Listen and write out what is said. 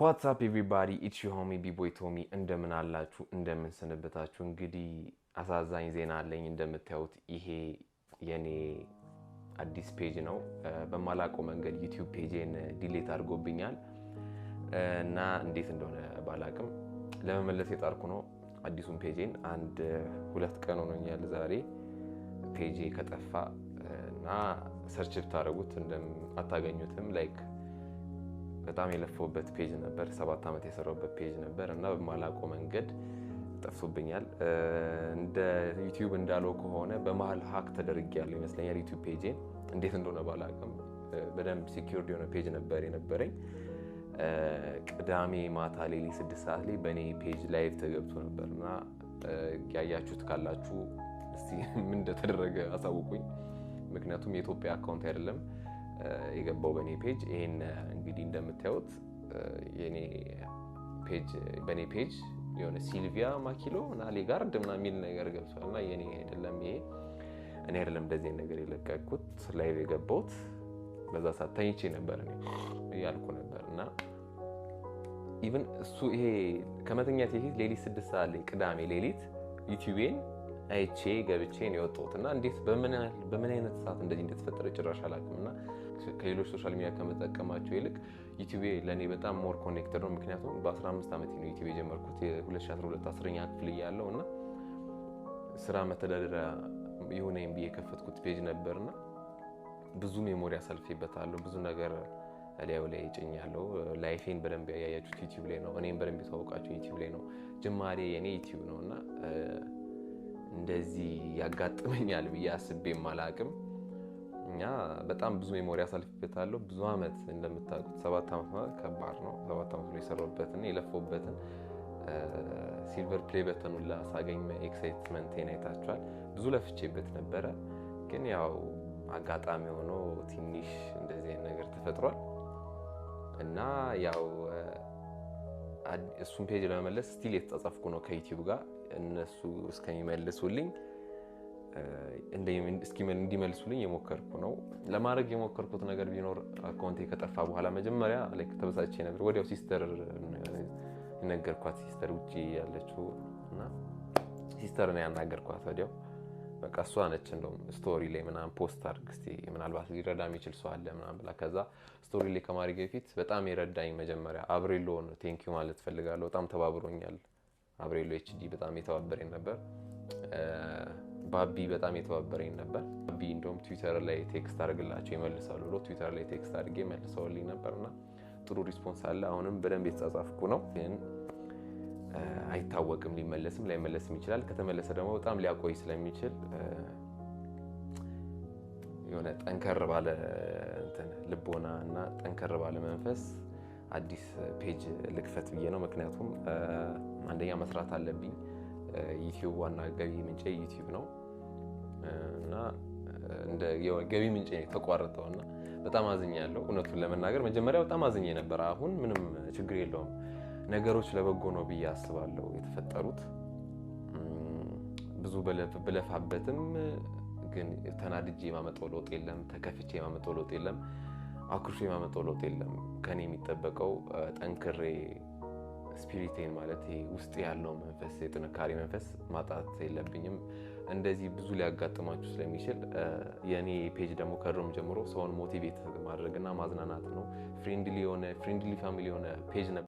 What's up everybody? It's your homie B-Boy Tommy እንደምን አላችሁ እንደምን ሰነበታችሁ እንግዲህ አሳዛኝ ዜና አለኝ እንደምታዩት ይሄ የኔ አዲስ ፔጅ ነው በማላውቀው መንገድ YouTube ፔጅን ዲሊት አድርጎብኛል እና እንዴት እንደሆነ ባላቅም ለመመለስ የጣርኩ ነው አዲሱን ፔጅን አንድ ሁለት ቀን ሆኖኛል ዛሬ ፔጅ ከጠፋ እና ሰርች ብታረጉት አታገኙትም ላይክ በጣም የለፈውበት ፔጅ ነበር 7 አመት የሰራውበት ፔጅ ነበር እና በማላውቀው መንገድ ጠፍቶብኛል እንደ YouTube እንዳለው ከሆነ በመሃል ሃክ ተደርጊያለሁ ይመስለኛል YouTube ፔጅን እንዴት እንደሆነ ባላቅም በደንብ ሴኩርድ የሆነ ፔጅ ነበር የነበረኝ ቅዳሜ ማታ ሌሊት 6 ሰዓት ላይ በኔ ፔጅ ላይቭ ተገብቶ ነበርና ያያችሁት ካላችሁ እስቲ ምን እንደተደረገ አሳውቁኝ ምክንያቱም የኢትዮጵያ አካውንት አይደለም የገባው በኔ ፔጅ ይሄን እንግዲህ እንደምታዩት የኔ ፔጅ በኔ ፔጅ የሆነ ሲልቪያ ማኪሎ እና ሌጋርድ እና ሚል ነገር ገብቷልና የኔ አይደለም ይሄ እኔ አይደለም እንደዚህ ነገር የለቀኩት ላይቭ የገባሁት በዛ ሰዓት ተኝቼ ነበር እኔ ያልኩ ነበርና ኢቭን እሱ ይሄ ከመተኛት ይሄ ሌሊት 6 ሰዓት ላይ ቅዳሜ ሌሊት ዩቲዩብን አይቼ ገብቼ ነው የወጣሁትና እንዴት በምን አይነት ሰዓት እንደዚህ እንደተፈጠረ ጭራሽ አላውቅምና ከሌሎች ሶሻል ሚዲያ ከመጠቀማቸው ይልቅ ዩቲዩብ ለኔ በጣም ሞር ኮኔክትድ ነው ምክንያቱም በ15 አመት ነው ዩቲዩብ የጀመርኩት የ2012 10ኛ ክፍል ያለውና ስራ መተዳደሪያ የሆነኝ ብዬ ከፈትኩት ፔጅ ነበርና ብዙ ሜሞሪ አሳልፌበታለሁ ብዙ ነገር አሊያው ላይ ጭኛለሁ ላይፌን በደንብ ያያያችሁት ዩቲዩብ ላይ ነው እኔም በደንብ ተዋውቃችሁ ዩቲዩብ ላይ ነው ጅማሬ የኔ ዩቲዩብ ነውና እንደዚህ ያጋጥመኛል ብዬ አስቤም አላቅም እኛ በጣም ብዙ ሜሞሪ አሳልፌበታለሁ ብዙ አመት እንደምታውቁት 7 አመት ማለት ከባድ ነው 7 አመት ላይ ሰራውበትና የለፈውበትን ሲልቨር ፕሌይ በተን ሁላ ሳገኝ ኤክሳይትመንት አይታችኋል ብዙ ለፍቼበት ነበር ግን ያው አጋጣሚ ሆኖ ትንሽ እንደዚህ ነገር ተፈጥሯል እና ያው እሱን ፔጅ ለመመለስ ስቲል የተጻፈኩ ነው ከዩቲዩብ ጋር እነሱ እስከሚመልሱልኝ እንዲመልሱልኝ የሞከርኩ ነው ለማድረግ የሞከርኩት ነገር ቢኖር አካውንቴ ከጠፋ በኋላ መጀመሪያ ላይክ ተበሳጭቼ ነበር ወዲያው ሲስተር ነገርኳት ሲስተር ውጪ ያለችው እና ሲስተር ነው ያናገርኳት ወዲያው በቃ እሷ ነች እንደውም ስቶሪ ላይ ምናምን ፖስት አድርግ እስቲ ምናልባት ሊረዳ የሚችል ሰው አለ ምናምን ብላ ከዛ ስቶሪ ላይ ከማድረግ በፊት በጣም የረዳኝ መጀመሪያ አብሬሎን ቴንኪው ማለት ፈልጋለሁ በጣም ተባብሮኛል አብሬሎ ኤችዲ በጣም የተባበረኝ ነበር ባቢ በጣም የተባበረኝ ነበር ባቢ እንደውም ትዊተር ላይ ቴክስት አድርግላቸው ይመልሳሉ ብሎ ትዊተር ላይ ቴክስት አድርጌ መልሰውልኝ ነበርና ጥሩ ሪስፖንስ አለ አሁንም በደንብ የተጻጻፍኩ ነው ግን አይታወቅም ሊመለስም ላይመለስም ይችላል ከተመለሰ ደግሞ በጣም ሊያቆይ ስለሚችል የሆነ ጠንከር ባለ ልቦናና ጠንከር ባለ መንፈስ አዲስ ፔጅ ልክፈት ብዬ ነው ምክንያቱም አንደኛ መስራት አለብኝ ዩቲዩብ ዋና ገቢ ምንጭ ዩቲዩብ ነው እና እንደ ገቢ ምንጭ ተቋርጠውና በጣም አዝኛለሁ እውነቱን ለመናገር መጀመሪያ በጣም አዝኜ ነበር አሁን ምንም ችግር የለውም ነገሮች ለበጎ ነው ብዬ አስባለሁ የተፈጠሩት ብዙ በለፋበትም ግን ተናድጄ ማመጣው ለውጥ የለም ተከፍቼ ማመጣው ለውጥ የለም አኩርፌ ማመጣው ለውጥ የለም ከኔ የሚጠበቀው ጠንክሬ ስፒሪቴን ማለት ውስጥ ያለው መንፈስ የጥንካሬ መንፈስ ማጣት የለብኝም እንደዚህ ብዙ ሊያጋጥማችሁ ስለሚችል የኔ ፔጅ ደግሞ ከድሮም ጀምሮ ሰውን ሞቲቬት ማድረግና ማዝናናት ነው ፍሬንድሊ ፋሚሊ ፔጅ